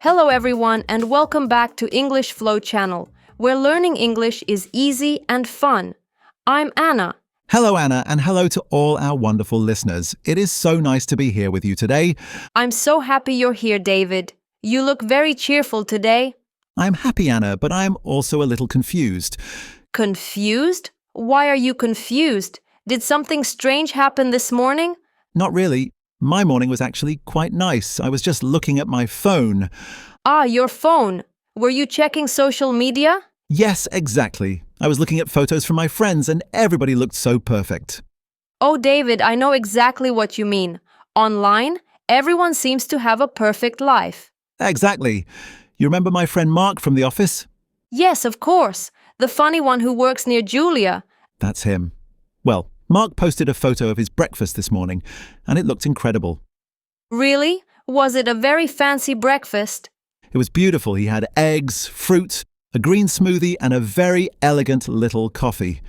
Hello everyone and welcome back to English Flow channel, where learning English is easy and fun. I'm Anna. Hello, Anna, and hello to all our wonderful listeners. It is so nice to be here with you today. I'm so happy you're here, David. You look very cheerful today. I'm happy, Anna, but I am also a little confused. Confused? Why are you confused? Did something strange happen this morning? Not really. My morning was actually quite nice. I was just looking at my phone. Ah, your phone. Were you checking social media? Yes, exactly. I was looking at photos from my friends and everybody looked so perfect. Oh, David, I know exactly what you mean. Online, everyone seems to have a perfect life. Exactly. You remember my friend Mark from the office? Yes, of course. The funny one who works near Julia. That's him. Well, Mark posted a photo of his breakfast this morning, and it looked incredible. Really? Was it a very fancy breakfast? It was beautiful. He had eggs, fruit, a green smoothie, and a very elegant little coffee.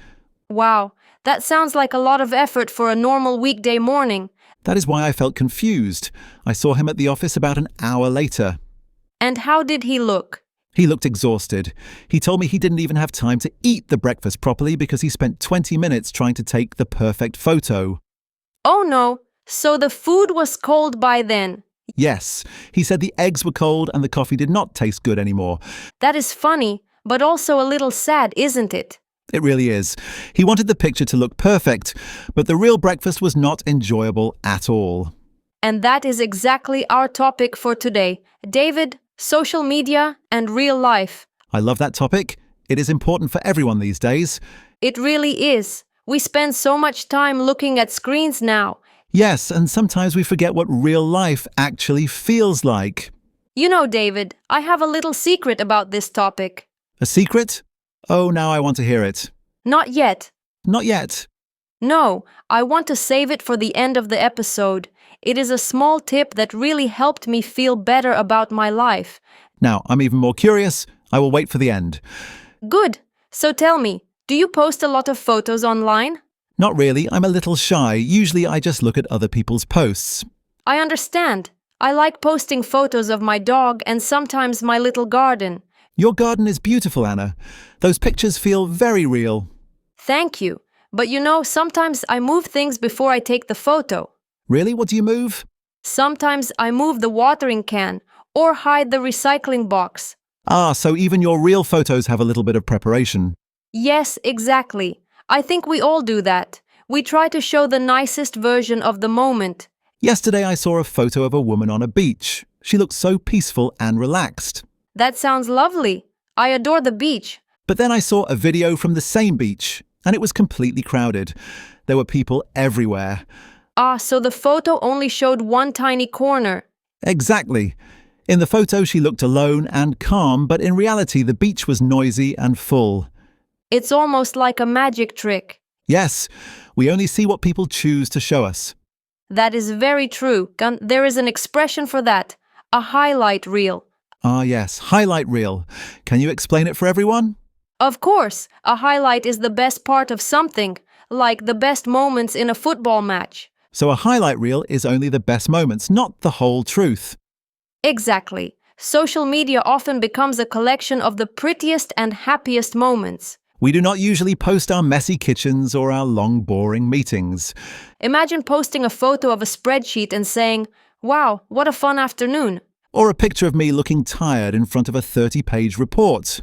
Wow, that sounds like a lot of effort for a normal weekday morning. That is why I felt confused. I saw him at the office about an hour later. And how did he look? He looked exhausted. He told me he didn't even have time to eat the breakfast properly because he spent 20 minutes trying to take the perfect photo. Oh no, so the food was cold by then. Yes, he said the eggs were cold and the coffee did not taste good anymore. That is funny, but also a little sad, isn't it? It really is. He wanted the picture to look perfect, but the real breakfast was not enjoyable at all. And that is exactly our topic for today. David, social media and real life. I love that topic. It is important for everyone these days. It really is. We spend so much time looking at screens now. Yes, and sometimes we forget what real life actually feels like. You know, David, I have a little secret about this topic. A secret? Oh, now I want to hear it. Not yet. Not yet. No, I want to save it for the end of the episode. It is a small tip that really helped me feel better about my life. Now, I'm even more curious. I will wait for the end. Good. So tell me, do you post a lot of photos online? Not really. I'm a little shy. Usually I just look at other people's posts. I understand. I like posting photos of my dog and sometimes my little garden. Your garden is beautiful, Anna. Those pictures feel very real. Thank you. But you know, sometimes I move things before I take the photo. Really? What do you move? Sometimes I move the watering can or hide the recycling box. Ah, so even your real photos have a little bit of preparation. Yes, exactly. I think we all do that. We try to show the nicest version of the moment. Yesterday I saw a photo of a woman on a beach. She looked so peaceful and relaxed. That sounds lovely. I adore the beach. But then I saw a video from the same beach, and it was completely crowded. There were people everywhere. Ah, so the photo only showed one tiny corner. Exactly. In the photo she looked alone and calm, but in reality the beach was noisy and full. It's almost like a magic trick. Yes, we only see what people choose to show us. That is very true. There is an expression for that. A highlight reel. Ah yes, highlight reel. Can you explain it for everyone? Of course, a highlight is the best part of something, like the best moments in a football match. So a highlight reel is only the best moments, not the whole truth. Exactly. Social media often becomes a collection of the prettiest and happiest moments. We do not usually post our messy kitchens or our long, boring meetings. Imagine posting a photo of a spreadsheet and saying, "Wow, what a fun afternoon." Or a picture of me looking tired in front of a 30-page report.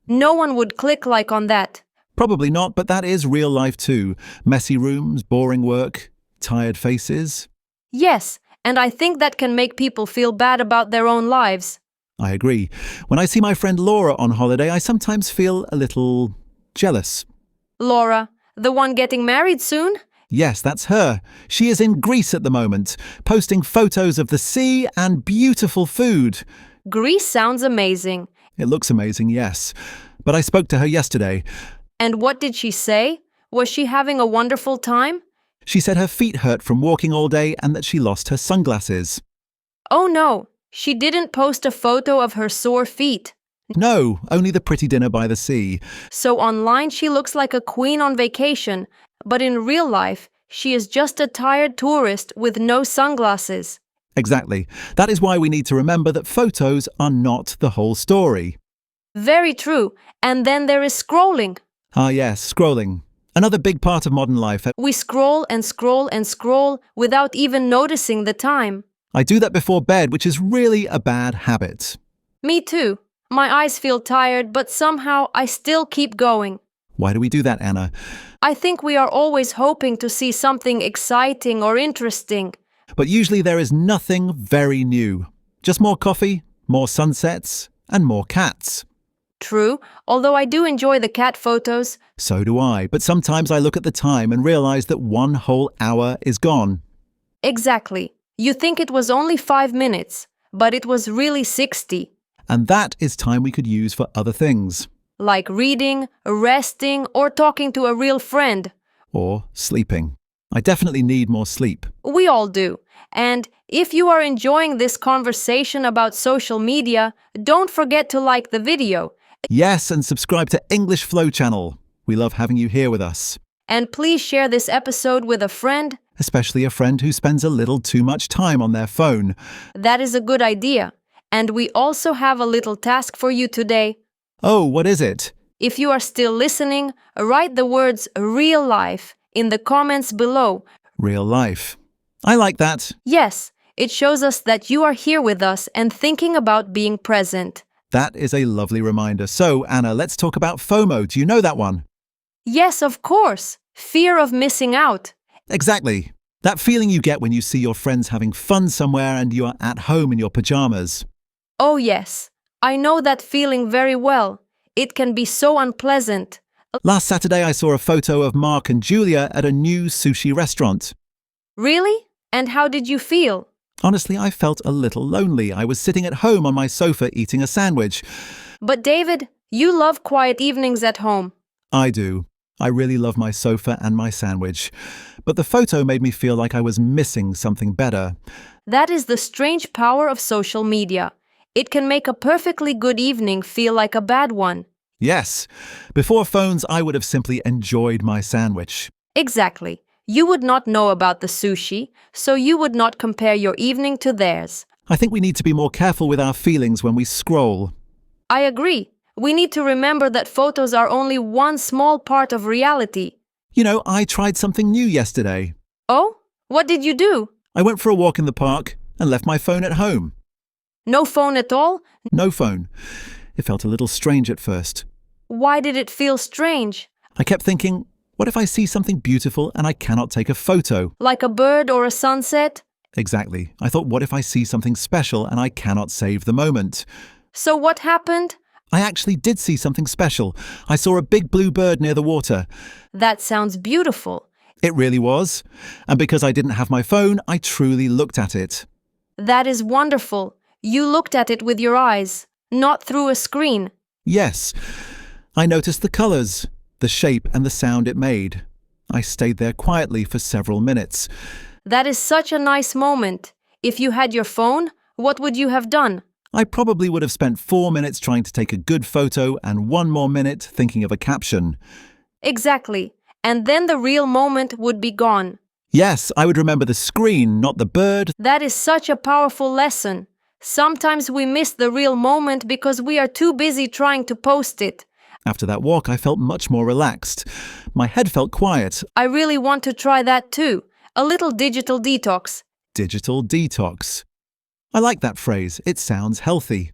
No one would click like on that. Probably not, but that is real life too. Messy rooms, boring work, tired faces. Yes, and I think that can make people feel bad about their own lives. I agree. When I see my friend Laura on holiday, I sometimes feel a little jealous. Laura, the one getting married soon? Yes, that's her. She is in Greece at the moment, posting photos of the sea and beautiful food. Greece sounds amazing. It looks amazing, yes. But I spoke to her yesterday. And what did she say? Was she having a wonderful time? She said her feet hurt from walking all day and that she lost her sunglasses. Oh no, she didn't post a photo of her sore feet. No, only the pretty dinner by the sea. So online she looks like a queen on vacation, but in real life she is just a tired tourist with no sunglasses. Exactly. That is why we need to remember that photos are not the whole story. Very true. And then there is scrolling. Ah, yes, scrolling. Another big part of modern life. We scroll and scroll and scroll without even noticing the time. I do that before bed, which is really a bad habit. Me too. My eyes feel tired, but somehow I still keep going. Why do we do that, Anna? I think we are always hoping to see something exciting or interesting. But usually there is nothing very new. Just more coffee, more sunsets, and more cats. True, although I do enjoy the cat photos. So do I, but sometimes I look at the time and realize that one whole hour is gone. Exactly. You think it was only 5 minutes, but it was really 60. And that is time we could use for other things. Like reading, resting, or talking to a real friend. Or sleeping. I definitely need more sleep. We all do. And if you are enjoying this conversation about social media, don't forget to like the video. Yes, and subscribe to English Flow channel. We love having you here with us. And please share this episode with a friend. Especially a friend who spends a little too much time on their phone. That is a good idea. And we also have a little task for you today. Oh, what is it? If you are still listening, write the words real life in the comments below. Real life. I like that. Yes, it shows us that you are here with us and thinking about being present. That is a lovely reminder. So, Anna, let's talk about FOMO. Do you know that one? Yes, of course. Fear of missing out. Exactly. That feeling you get when you see your friends having fun somewhere and you are at home in your pajamas. Oh yes, I know that feeling very well. It can be so unpleasant. Last Saturday, I saw a photo of Mark and Julia at a new sushi restaurant. Really? And how did you feel? Honestly, I felt a little lonely. I was sitting at home on my sofa eating a sandwich. But David, you love quiet evenings at home. I do. I really love my sofa and my sandwich. But the photo made me feel like I was missing something better. That is the strange power of social media. It can make a perfectly good evening feel like a bad one. Yes. Before phones, I would have simply enjoyed my sandwich. Exactly. You would not know about the sushi, so you would not compare your evening to theirs. I think we need to be more careful with our feelings when we scroll. I agree. We need to remember that photos are only one small part of reality. You know, I tried something new yesterday. Oh? What did you do? I went for a walk in the park and left my phone at home. No phone at all? No phone. It felt a little strange at first. Why did it feel strange? I kept thinking, what if I see something beautiful and I cannot take a photo? Like a bird or a sunset? Exactly. I thought, what if I see something special and I cannot save the moment? So what happened? I actually did see something special. I saw a big blue bird near the water. That sounds beautiful. It really was. And because I didn't have my phone, I truly looked at it. That is wonderful. You looked at it with your eyes, not through a screen. Yes. I noticed the colors, the shape and the sound it made. I stayed there quietly for several minutes. That is such a nice moment. If you had your phone, what would you have done? I probably would have spent 4 minutes trying to take a good photo and 1 more minute thinking of a caption. Exactly. And then the real moment would be gone. Yes, I would remember the screen, not the bird. That is such a powerful lesson. Sometimes we miss the real moment because we are too busy trying to post it. After that walk, I felt much more relaxed. My head felt quiet. I really want to try that too. A little digital detox. Digital detox. I like that phrase. It sounds healthy.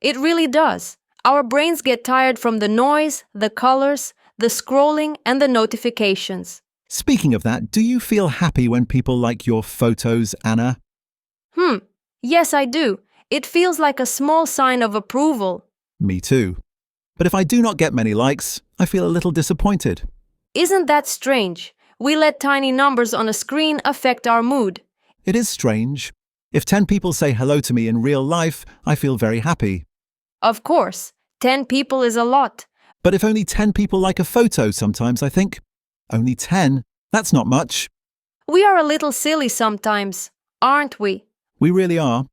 It really does. Our brains get tired from the noise, the colors, the scrolling, and the notifications. Speaking of that, do you feel happy when people like your photos, Anna? Yes, I do. It feels like a small sign of approval. Me too. But if I do not get many likes, I feel a little disappointed. Isn't that strange? We let tiny numbers on a screen affect our mood. It is strange. If 10 people say hello to me in real life, I feel very happy. Of course, 10 people is a lot. But if only 10 people like a photo sometimes, I think, only 10, that's not much. We are a little silly sometimes, aren't we? We really are.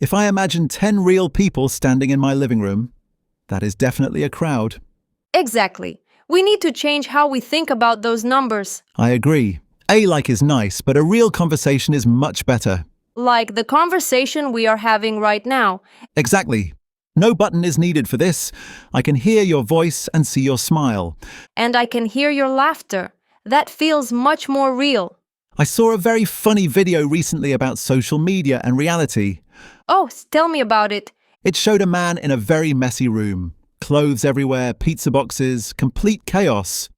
If I imagine 10 real people standing in my living room, that is definitely a crowd. Exactly. We need to change how we think about those numbers. I agree. A like is nice, but a real conversation is much better. Like the conversation we are having right now. Exactly. No button is needed for this. I can hear your voice and see your smile. And I can hear your laughter. That feels much more real. I saw a very funny video recently about social media and reality. Oh, tell me about it. It showed a man in a very messy room. Clothes everywhere, pizza boxes, complete chaos.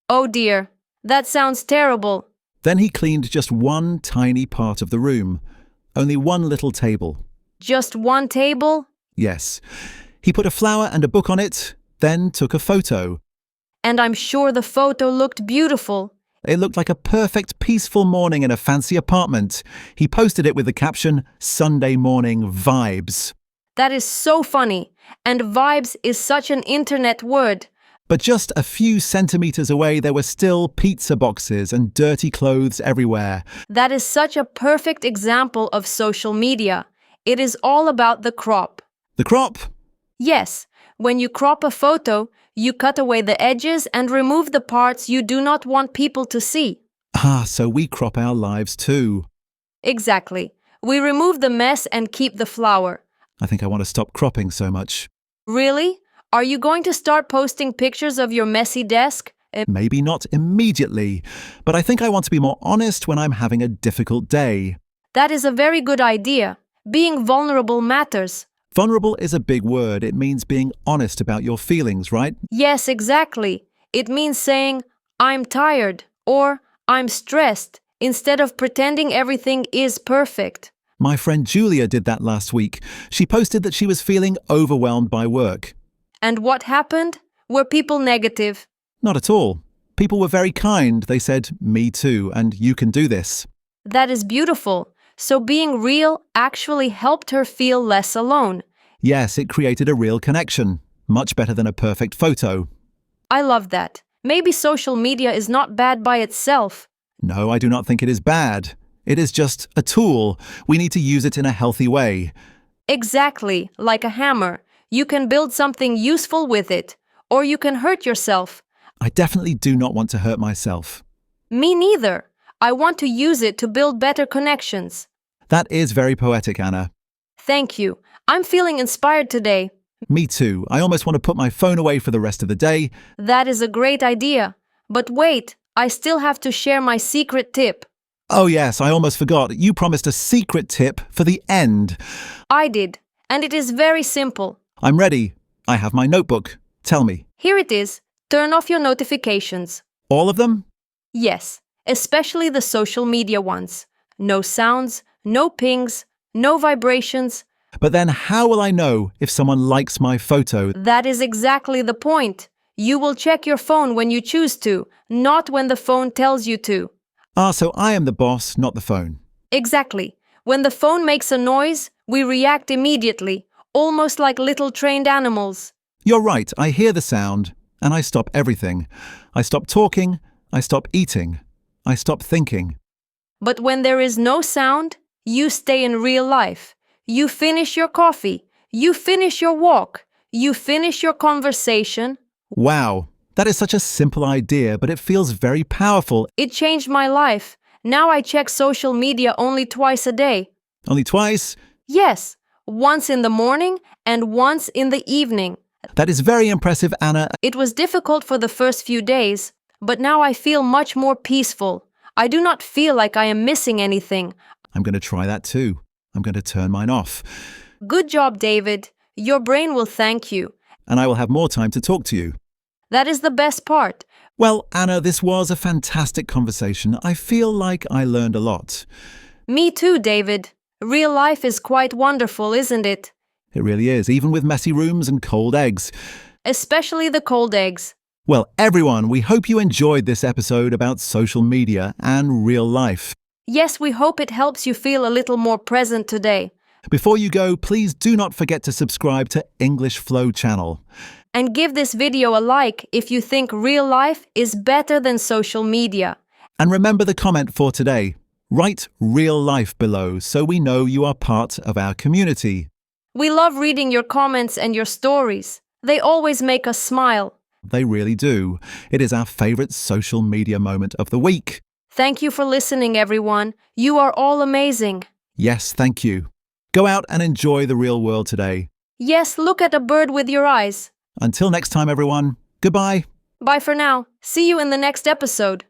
Oh dear, that sounds terrible. Then he cleaned just one tiny part of the room. Only one little table. Just one table? Yes. He put a flower and a book on it, then took a photo. And I'm sure the photo looked beautiful. It looked like a perfect, peaceful morning in a fancy apartment. He posted it with the caption, "Sunday morning vibes." That is so funny. And vibes is such an internet word. But just a few centimeters away, there were still pizza boxes and dirty clothes everywhere. That is such a perfect example of social media. It is all about the crop. The crop? Yes, when you crop a photo, you cut away the edges and remove the parts you do not want people to see. So we crop our lives too. Exactly. We remove the mess and keep the flower. I think I want to stop cropping so much. Really? Are you going to start posting pictures of your messy desk? Maybe not immediately, but I think I want to be more honest when I'm having a difficult day. That is a very good idea. Being vulnerable matters. Vulnerable is a big word. It means being honest about your feelings, right? Yes, exactly. It means saying, I'm tired or I'm stressed instead of pretending everything is perfect. My friend Julia did that last week. She posted that she was feeling overwhelmed by work. And what happened? Were people negative? Not at all. People were very kind. They said, "Me too, and you can do this." That is beautiful. So being real actually helped her feel less alone. Yes, it created a real connection. Much better than a perfect photo. I love that. Maybe social media is not bad by itself. No, I do not think it is bad. It is just a tool. We need to use it in a healthy way. Exactly, like a hammer. You can build something useful with it, or you can hurt yourself. I definitely do not want to hurt myself. Me neither. I want to use it to build better connections. That is very poetic, Anna. Thank you. I'm feeling inspired today. Me too. I almost want to put my phone away for the rest of the day. That is a great idea. But wait, I still have to share my secret tip. Oh yes, I almost forgot. You promised a secret tip for the end. I did, and it is very simple. I'm ready. I have my notebook. Tell me. Here it is. Turn off your notifications. All of them? Yes, especially the social media ones. No sounds, no pings, no vibrations. But then how will I know if someone likes my photo? That is exactly the point. You will check your phone when you choose to, not when the phone tells you to. So I am the boss, not the phone. Exactly. When the phone makes a noise, we react immediately, almost like little trained animals. You're right, I hear the sound, and I stop everything. I stop talking, I stop eating, I stop thinking. But when there is no sound, you stay in real life. You finish your coffee, you finish your walk, you finish your conversation. Wow, that is such a simple idea, but it feels very powerful. It changed my life. Now I check social media only twice a day. Only twice? Yes, once in the morning and once in the evening. That is very impressive, Anna. It was difficult for the first few days, but now I feel much more peaceful. I do not feel like I am missing anything. I'm going to try that too. I'm going to turn mine off. Good job, David. Your brain will thank you. And I will have more time to talk to you. That is the best part. Well, Anna, this was a fantastic conversation. I feel like I learned a lot. Me too, David. Real life is quite wonderful, isn't it? It really is, even with messy rooms and cold eggs. Especially the cold eggs. Well, everyone, we hope you enjoyed this episode about social media and real life. Yes, we hope it helps you feel a little more present today. Before you go, please do not forget to subscribe to English Flow channel. And give this video a like if you think real life is better than social media. And remember the comment for today. Write real life below so we know you are part of our community. We love reading your comments and your stories. They always make us smile. They really do. It is our favorite social media moment of the week. Thank you for listening, everyone. You are all amazing. Yes, thank you. Go out and enjoy the real world today. Yes, look at a bird with your eyes. Until next time, everyone. Goodbye. Bye for now. See you in the next episode.